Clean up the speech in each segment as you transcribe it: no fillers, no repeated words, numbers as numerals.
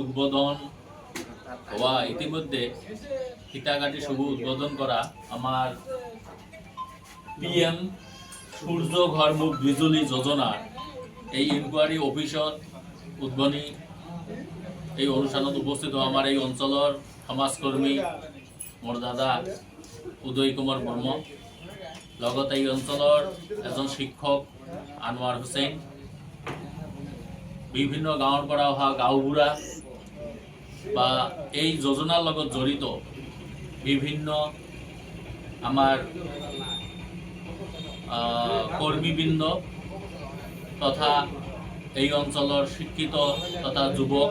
উদ্বোধন হওয়া ইতিমধ্যে সীতাঘাটি শুভ উদ্বোধন করা আমার PM সূর্য ঘরমুখ বিজুলী যোজনার এই ইনকোয়ারি অফিসত উদ্বোধনী এই অনুষ্ঠানত উপস্থিত আমার এই অঞ্চলের সমাজকর্মী মোর দাদা উদয় কুমার বর্ম লগতে এই অঞ্চলের এজন শিক্ষক আনোয়ার হুসেন বিভিন্ন গাঁৱৰ পৰা অহা গাঁওবুঢ়া বা এই যোজনাৰ লগত জড়িত বিভিন্ন আমাৰ কৰ্মীবৃন্দ তথা এই অঞ্চলৰ শিক্ষিত তথা যুৱক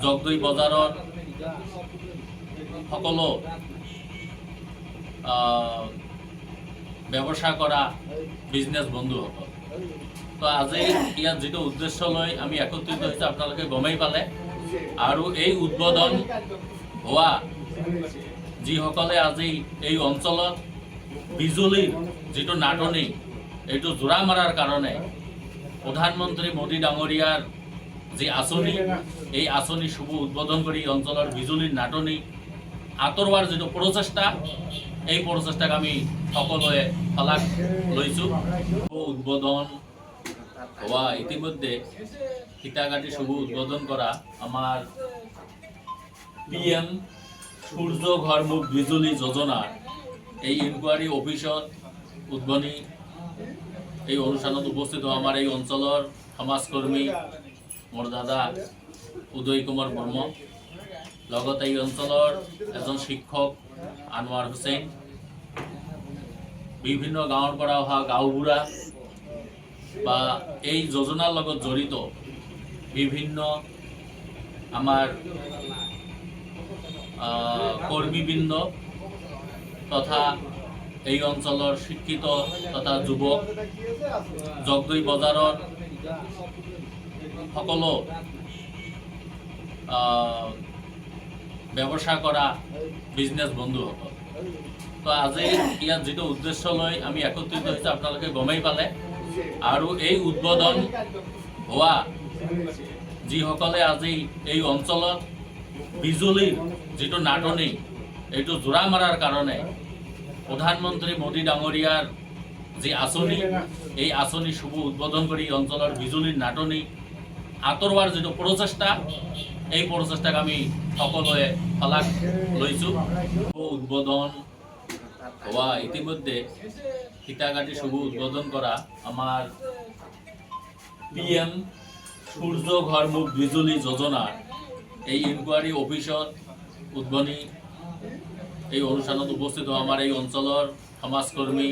জগদৈ বজাৰৰ সকলো ব্যৱসা কৰা বিজনেছ বন্ধুসকল। তো আজি ইয়াত যেটো উদ্দেশ্য লৈ আমি একত্ৰিত হৈছোঁ আপোনালোকে গমেই পালে আৰু এই উদ্বোধন হোৱা যিসকলে আজি এই অঞ্চলত বিজুলীৰ যেটো নাটনি এইটো জোৰা মাৰাৰ কাৰণে প্ৰধানমন্ত্ৰী মোদী ডাঙৰীয়াৰ যি আঁচনি এই আঁচনি শুভ উদ্বোধন কৰি অঞ্চলৰ বিজুলীৰ নাটনি আঁতৰোৱাৰ যেটো প্ৰচেষ্টা এই প্ৰচেষ্টাক আমি সকলোৱে শলাগ লৈছোঁ। উদ্বোধন হওয়া ইতিমধ্যে সীতাঘাটি শুভ উদ্বোধন করা আমার PM সূর্য ঘরমুখ বিজুলী যোজনার এই ইনকোয়ারি অফিসত উদ্বোধনী এই অনুষ্ঠানত উপস্থিত আমার এই অঞ্চলের সমাজকর্মী মোর দাদা উদয় কুমার বর্ম লগতে এই অঞ্চলের এজন শিক্ষক আনোয়ার হুসেন বিভিন্ন গাঁৱৰ পৰা অহা গাঁওবুঢ়া বা এই যোজনাৰ লগত জড়িত বিভিন্ন আমাৰ কৰ্মীবৃন্দ তথা এই অঞ্চলৰ শিক্ষিত তথা যুৱক জগদৈ বজাৰৰ সকলো ব্যৱসা কৰা বিজনেছ বন্ধুসকল। তো আজি ইয়াত যেটো উদ্দেশ্য লৈ আমি একত্ৰিত হৈছোঁ আপোনালোকে গমেই পালে আৰু এই উদ্বোধন হোৱা যিসকলে আজি এই অঞ্চলত বিজুলীৰ যেটো নাটনি এইটো জোৰা মাৰাৰ কাৰণে প্ৰধানমন্ত্ৰী মোদী ডাঙৰীয়াৰ যি আঁচনি এই আঁচনি শুভ উদ্বোধন কৰি অঞ্চলৰ বিজুলীৰ নাটনি আঁতৰোৱাৰ যেটো প্ৰচেষ্টা এই প্ৰচেষ্টাক আমি সকলোৱে শলাগ লৈছোঁ। উদ্বোধন হওয়া ইতিমধ্যে সীতাঘাটি শুভ উদ্বোধন করা আমার PM সূর্য ঘরমুখ বিজুলী যোজনার এই ইনকোয়ারি অফিসত উদ্বোধনী এই অনুষ্ঠানত উপস্থিত আমার এই অঞ্চলের সমাজকর্মী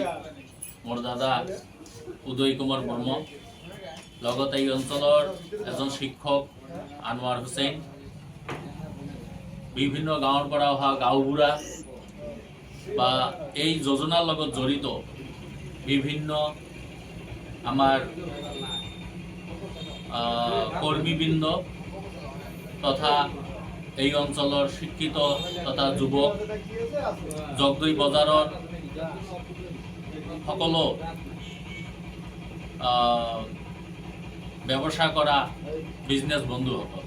মোর দাদা উদয় কুমার বর্ম লগতে এই অঞ্চলের এজন শিক্ষক আনোয়ার হুসেন বিভিন্ন গাঁৱৰ পৰা অহা গাঁওবুঢ়া বা এই যোজনাৰ লগত জড়িত বিভিন্ন আমাৰ কৰ্মীবৃন্দ তথা এই অঞ্চলৰ শিক্ষিত তথা যুৱক জগদৈ বজাৰৰ সকলো ব্যৱসা কৰা বিজনেছ বন্ধুসকল।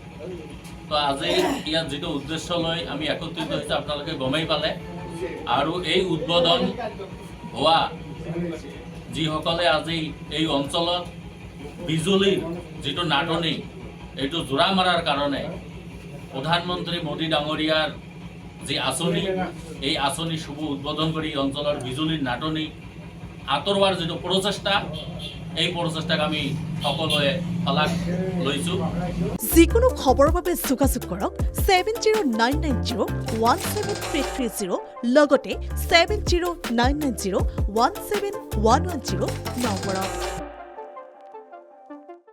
তো আজি ইয়াত যেটো উদ্দেশ্য লৈ আমি একত্ৰিত হৈছোঁ আপোনালোকে গমেই পালে আৰু এই উদ্বোধন হোৱা যিসকলে আজি এই অঞ্চলত বিজুলীৰ যেটো নাটনি এইটো জোৰা মাৰাৰ কাৰণে প্ৰধানমন্ত্ৰী মোদী ডাঙৰীয়াৰ যি আঁচনি এই আঁচনি শুভ উদ্বোধন কৰি অঞ্চলৰ বিজুলীৰ নাটনি আঁতৰোৱাৰ যেটো প্ৰচেষ্টা এই প্ৰচেষ্টাক আমি সকলোৱে শলাগ লৈছোঁ। যিকোনো খবৰৰ বাবে যোগাযোগ কৰক 7099017330 লগতে 7099017110 নম্বৰত।